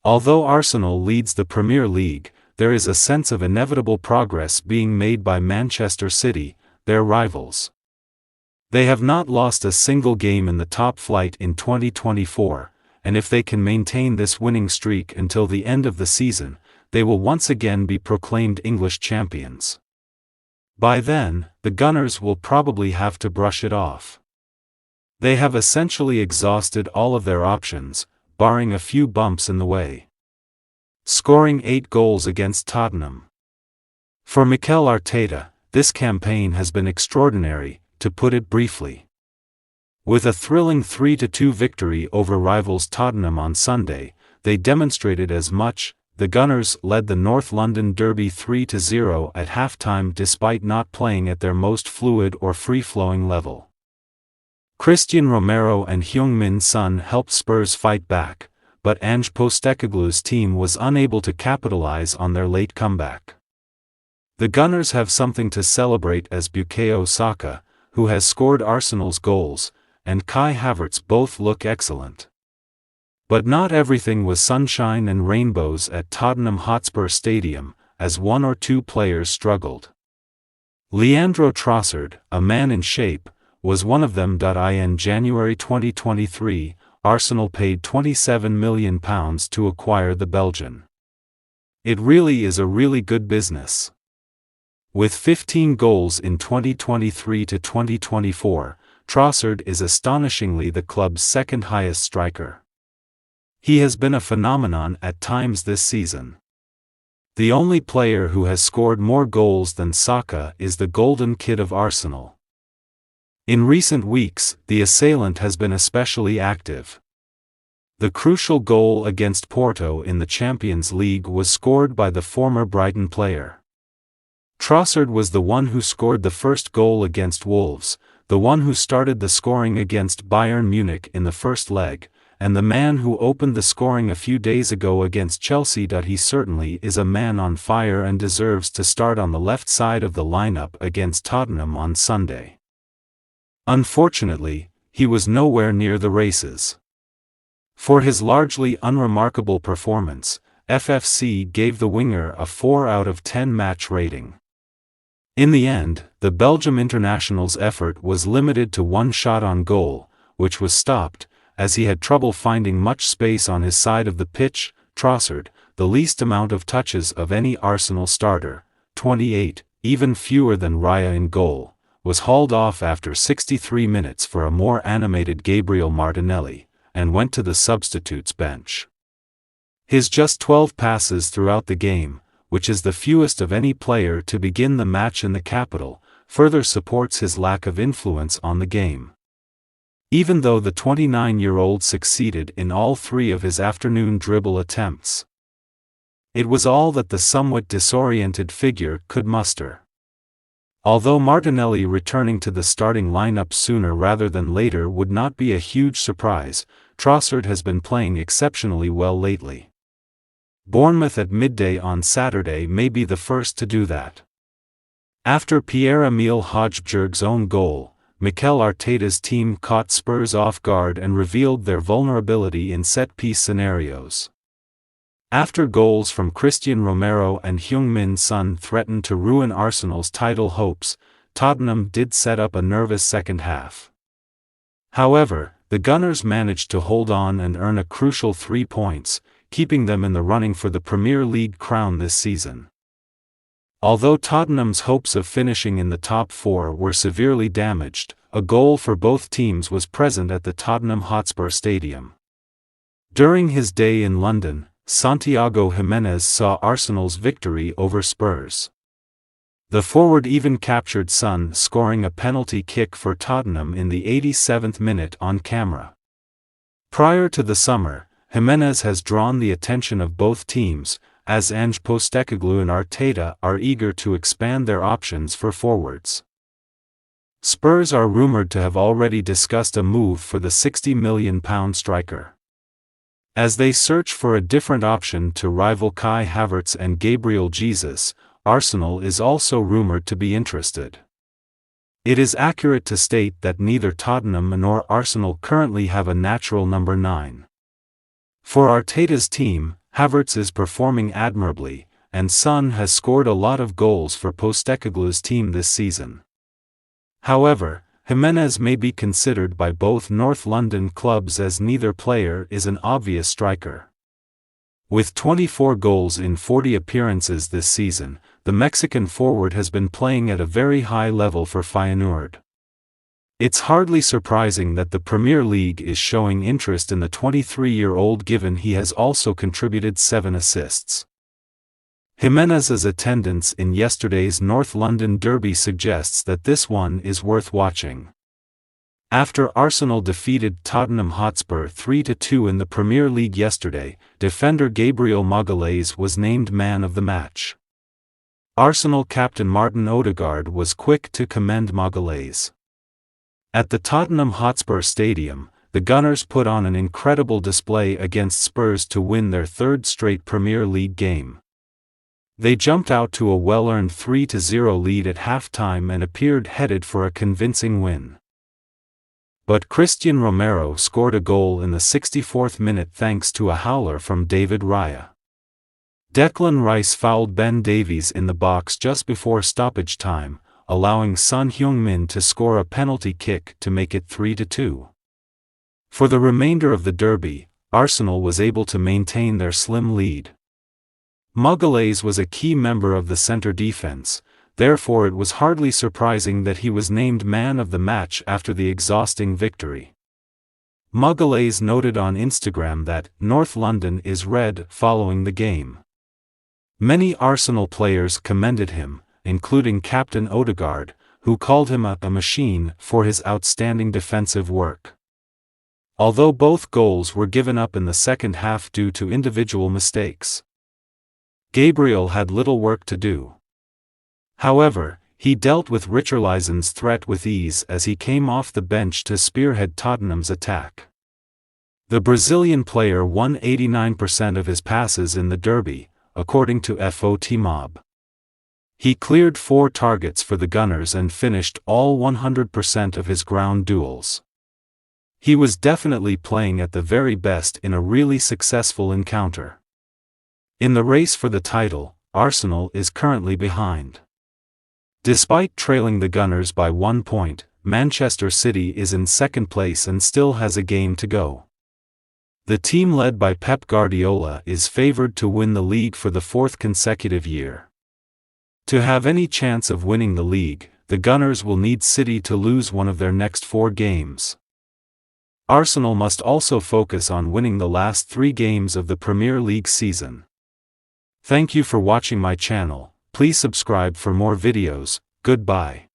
Although Arsenal leads the Premier League, there is a sense of inevitable progress being made by Manchester City, their rivals. They have not lost a single game in the top flight in 2024, and if they can maintain this winning streak until the end of the season, they will once again be proclaimed English champions. By then, the Gunners will probably have to brush it off. They have essentially exhausted all of their options, barring a few bumps in the way. Scoring 8 goals against Tottenham. For Mikel Arteta, this campaign has been extraordinary, to put it briefly. With a thrilling 3-2 victory over rivals Tottenham on Sunday, they demonstrated as much. The Gunners led the North London derby 3-0 at halftime despite not playing at their most fluid or free-flowing level. Cristian Romero and Heung-min Son helped Spurs fight back, but Ange Postecoglou's team was unable to capitalize on their late comeback. The Gunners have something to celebrate as Bukayo Saka, who has scored Arsenal's goals, and Kai Havertz both look excellent. But not everything was sunshine and rainbows at Tottenham Hotspur Stadium, as one or two players struggled. Leandro Trossard, a man in shape, was one of them. In January 2023, Arsenal paid £27 million to acquire the Belgian. It really is a really good business. With 15 goals in 2023 to 2024, Trossard is astonishingly the club's second highest striker. He has been a phenomenon at times this season. The only player who has scored more goals than Saka is the Golden Kid of Arsenal. In recent weeks, the assailant has been especially active. The crucial goal against Porto in the Champions League was scored by the former Brighton player. Trossard was the one who scored the first goal against Wolves, the one who started the scoring against Bayern Munich in the first leg, and the man who opened the scoring a few days ago against Chelsea. He certainly is a man on fire and deserves to start on the left side of the lineup against Tottenham on Sunday. Unfortunately, he was nowhere near the races. For his largely unremarkable performance, FFC gave the winger a 4 out of 10 match rating. In the end, the Belgium international's effort was limited to one shot on goal, which was stopped, as he had trouble finding much space on his side of the pitch. Trossard, the least amount of touches of any Arsenal starter, 28, even fewer than Raya in goal, was hauled off after 63 minutes for a more animated Gabriel Martinelli, and went to the substitutes bench. His just 12 passes throughout the game, which is the fewest of any player to begin the match in the capital, further supports his lack of influence on the game. Even though the 29-year-old succeeded in all 3 of his afternoon dribble attempts. It was all that the somewhat disoriented figure could muster. Although Martinelli returning to the starting lineup sooner rather than later would not be a huge surprise, Trossard has been playing exceptionally well lately. Bournemouth at midday on Saturday may be the first to do that. After Pierre-Emile Hojbjerg's own goal, Mikel Arteta's team caught Spurs off guard and revealed their vulnerability in set-piece scenarios. After goals from Cristian Romero and Heung-min Son threatened to ruin Arsenal's title hopes, Tottenham did set up a nervous second half. However, the Gunners managed to hold on and earn a crucial 3 points, keeping them in the running for the Premier League crown this season. Although Tottenham's hopes of finishing in the top 4 were severely damaged, a goal for both teams was present at the Tottenham Hotspur Stadium. During his day in London, Santiago Jimenez saw Arsenal's victory over Spurs. The forward even captured Son scoring a penalty kick for Tottenham in the 87th minute on camera. Prior to the summer, Jimenez has drawn the attention of both teams, as Ange Postecoglou and Arteta are eager to expand their options for forwards. Spurs are rumored to have already discussed a move for the £60 million striker. As they search for a different option to rival Kai Havertz and Gabriel Jesus, Arsenal is also rumored to be interested. It is accurate to state that neither Tottenham nor Arsenal currently have a natural number 9. For Arteta's team, Havertz is performing admirably, and Son has scored a lot of goals for Postecoglou's team this season. However, Jimenez may be considered by both North London clubs as neither player is an obvious striker. With 24 goals in 40 appearances this season, the Mexican forward has been playing at a very high level for Feyenoord. It's hardly surprising that the Premier League is showing interest in the 23-year-old given he has also contributed 7 assists. Jimenez's attendance in yesterday's North London derby suggests that this one is worth watching. After Arsenal defeated Tottenham Hotspur 3-2 in the Premier League yesterday, defender Gabriel Magalhaes was named man of the match. Arsenal captain Martin Odegaard was quick to commend Magalhaes. At the Tottenham Hotspur Stadium, the Gunners put on an incredible display against Spurs to win their third straight Premier League game. They jumped out to a well-earned 3-0 lead at halftime and appeared headed for a convincing win. But Cristian Romero scored a goal in the 64th minute thanks to a howler from David Raya. Declan Rice fouled Ben Davies in the box just before stoppage time, allowing son Heung-min to score a penalty kick to make it 3-2. For the remainder of the derby, Arsenal was able to maintain their slim lead. Magalhaes was a key member of the centre defence, therefore it was hardly surprising that he was named man of the match after the exhausting victory. Magalhaes noted on Instagram that North London is red following the game. Many Arsenal players commended him, including captain Odegaard, who called him a machine for his outstanding defensive work. Although both goals were given up in the second half due to individual mistakes, Gabriel had little work to do. However, he dealt with Richarlison's threat with ease as he came off the bench to spearhead Tottenham's attack. The Brazilian player won 89% of his passes in the derby, according to FOTMob. He cleared 4 targets for the Gunners and finished all 100% of his ground duels. He was definitely playing at the very best in a really successful encounter. In the race for the title, Arsenal is currently behind. Despite trailing the Gunners by 1 point, Manchester City is in second place and still has a game to go. The team led by Pep Guardiola is favoured to win the league for the 4th consecutive year. To have any chance of winning the league, the Gunners will need City to lose one of their next 4 games. Arsenal must also focus on winning the last 3 games of the Premier League season. Thank you for watching my channel. Please subscribe for more videos. Goodbye.